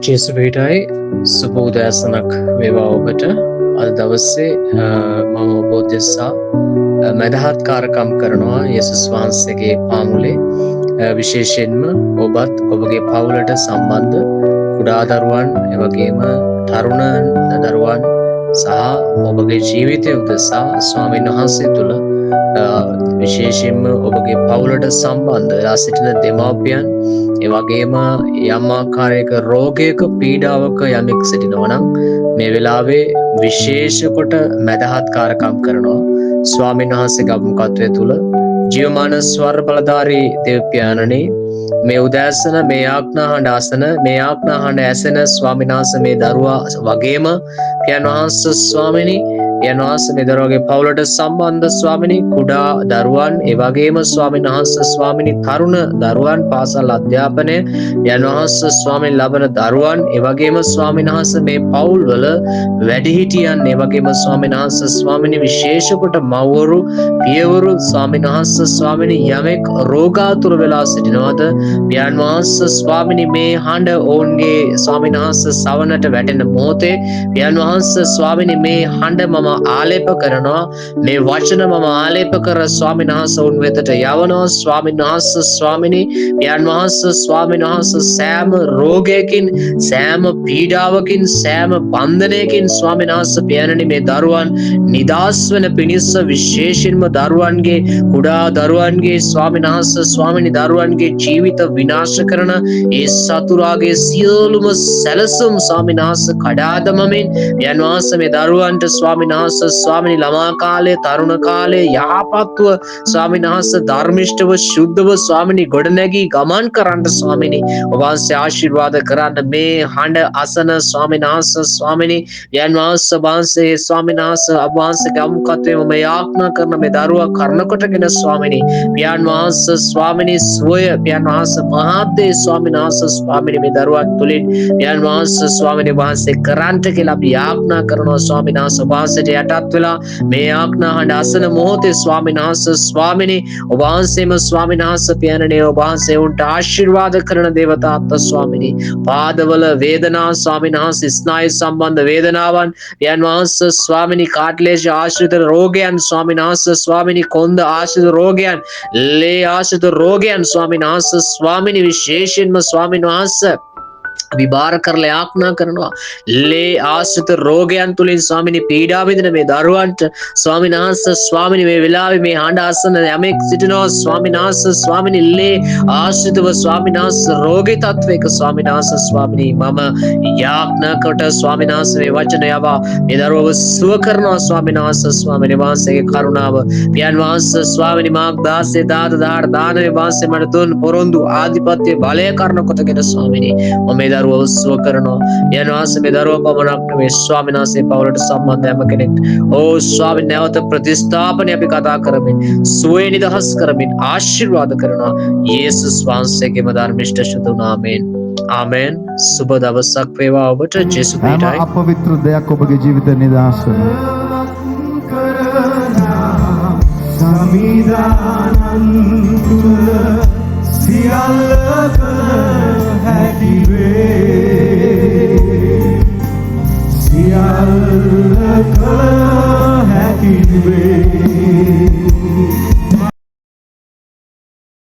ජේසුපීටයි සුබ උදෑසනක් වේවා ඔබට. අද දවසේ මම ඔබ උදෙසා මැදහත්කාරකම් කරනවා යේසුස් වහන්සේගේ පාමුලේ. විශේෂයෙන්ම ඔබත් ඔබගේ පවුලට සම්බන්ධ කුඩා දරුවන් එවැගේම තරුණ දරුවන් සහ ඔබගේ ජීවිතය උදෙසා ස්වාමීන් වහන්සේ තුළ විශේෂයෙන්ම ඔබගේ පවුලට සම්බන්ධ වෙලා සිටින දෙමාපියන් එවැගේම යම් ආකාරයක රෝගයක පීඩාවක යමෙක් සිටිනවා නම් මේ වෙලාවේ විශේෂ කොට මැදහත්කාරකම් කරනවා ස්වාමීන් වහන්සේගේ අභිමුඛත්වය තුළ. ජීවමාන ස්වර් බලධාරී දෙවියන්ණනි, මේ උදෑසන මේ ආඥාහඬ ඇසෙන ස්වාමීන් වහන්සේ මේ දරුවා වගේම පියන් වහන්සේ ස්වාමිනී පියන් වහන්සේ මේ දරුවාගේ පවුලට සම්බන්ධ ස්වාමිනී කුඩා දරුවන් එවැගේම ස්වාමීන් වහන්සේ ස්වාමිනී තරුණ දරුවන් පාසල් අධ්‍යාපනය පියන් වහන්සේ ස්වාමීන් ලබන දරුවන් එවැගේම ස්වාමීන් වහන්සේ මේ පවුල් වල වැඩිහිටියන් එවැගේම ස්වාමීන් වහන්සේ ස්වාමිනී විශේෂ කොට මව්වරු පියවරු ස්වාමීන් වහන්සේ ස්වාමිනී යමෙක් රෝගාතුර වෙලා සිටිනවද පියන් වහන්සේ ස්වාමිනී මේ හඬ ඔවුන්ගේ ස්වාමීන් වහන්සේ සවනට වැටෙන මොහොතේ පියන් වහන්සේ ස්වාමිනී මේ හඬ මම ආලේප කරනවා, මේ වචන මම ආලේප කර ස්වාමීන් වහන්සේ උන් වෙතට යවනවා. ස්වාමීන් වහන්සේ ස්වාමිනී පියන් වහන්සේ ස්වාමීන් වහන්සේ සෑම රෝගයකින් සෑම පීඩාවකින් සෑම බන්ධනයකින් ස්වාමීන් වහන්සේ පියනනි මේ දරුවන් නිදාස් වෙන පිණිස විශේෂයෙන්ම දරුවන්ගේ කුඩා දරුවන්ගේ ස්වාමීන් වහන්සේ ස්වාමිනී දරුවන්ගේ ජීවිත විනාශ කරන ඒ සතුරාගේ සියලුම සැලසුම් ස්වාමීන් වහන්සේ කඩා දමමින් පියන් වහන්සේ මේ දරුවන්ට ස්වාමීන් වහන්සේ ස්වාමිනී ළමා කාලේ තරුණ කාලේ යහපත්ව ස්වාමීන් වහන්සේ ධර්මිෂ්ඨව සුද්ධව ස්වාමිනී ගොඩනැගී ගමන් කරන්න ස්වාමිනී ඔබ වහන්සේ ආශිර්වාද කරන්න. මේ හඬ අසන ස්වාමීන් වහන්සේ ස්වාමිනී යන් වහන්සේ ස්වාමීන් වහන්සේ ඔබ වහන්සේගේ අමුකත්වයෙන් මේ ආඥා කරන මේ දරුවා කර්ණ කොටගෙන ස්වාමිනී පියන් වහන්සේ ස්වාමිනී සෝය පියන් වහන්සේ මහත්දේ ස්වාමීන් වහන්සේ ස්වාමිනී මේ දරුවා තුලින් පියන් වහන්සේ ස්වාමිනී වහන්සේ කරන්ට කියලා අපි ආඥා කරනවා. ස්වාමීන් වහන්සේ වහන්සේට යටත් වෙලා මේ ආඥා හඬ අසන මොහොතේ ස්වාමීන් වහන්සේ ස්වාමිනී ඔබ වහන්සේම ස්වාමීන් වහන්සේ පියනනේ ඔබ වහන්සේ උන්ට ආශිර්වාද කරන දේවතාත්ත ස්වාමිනී පාදවල වේදනා ස්වාමීන් වහන්සේ ස්නායු සම්බන්ධ වේදනාවන් පියන් වහන්සේ ස්වාමිනී කාට්ලේජ ආශ්‍රිත රෝගයන් ස්වාමීන් වහන්සේ ස්වාමිනී කොන්ද ආශ්‍රිත රෝගයන් ලේ ආශ්‍රිත රෝගයන් ස්වාමීන් වහන්සේ ස්වාමිනී විශේෂයෙන්ම ස්වාමීන් වහන්සේ විභාර කරලා ආඥා කරනවා ලේ ආශ්‍රිත රෝගයන් තුලින් ස්වාමිනී පීඩා විඳින මේ දරුවන්ට ස්වාමීන් වහන්සේ ස්වාමිනී මේ වෙලාවේ මේ හඬ අසන යමෙක් සිටිනවා ස්වාමීන් වහන්සේ ස්වාමිනී ලේ ආශ්‍රිතව ස්වාමීන් වහන්සේ රෝගී තත්වයක ස්වාමීන් වහන්සේ ස්වාමිනී මම යාඥා කොට ස්වාමීන් වහන්සේ මේ වචන යවා මේ දරුවව සුව කරනවා ස්වාමීන් වහන්සේ ස්වාමිනී වහන්සේගේ කරුණාව පියන් වහන්සේ ස්වාමිනී මාක් 16 දානේ වහන්සේ මට දුන් පොරොන්දු ආධිපත්‍ය බලය කරන කොටගෙන ස්වාමිනී මම දරුවව සුව කරනවා. යන වහන්සේ මේ දරුවව පමණක් නෙවෙයි ස්වාමීන් වහන්සේ පවුලට සම්බන්ධ හැම කෙනෙක් ඕ ස්වාමීන් නැවත ප්‍රතිස්ථාපනය අපි කතා කරමින් සුවේ නිදහස් කරමින් ආශිර්වාද කරනවා යේසුස් වහන්සේගේම ධර්මිෂ්ඨ සුදු නාමයෙන්. ආමෙන්. සුබ දවසක් වේවා ඔබට. ජේසුස් පිටයි. අපවිත්‍ර දෙයක් ඔබගේ ජීවිතේ නිදහස් වෙනවා. සමිදානන් තුල සියල්ල හැකි වේ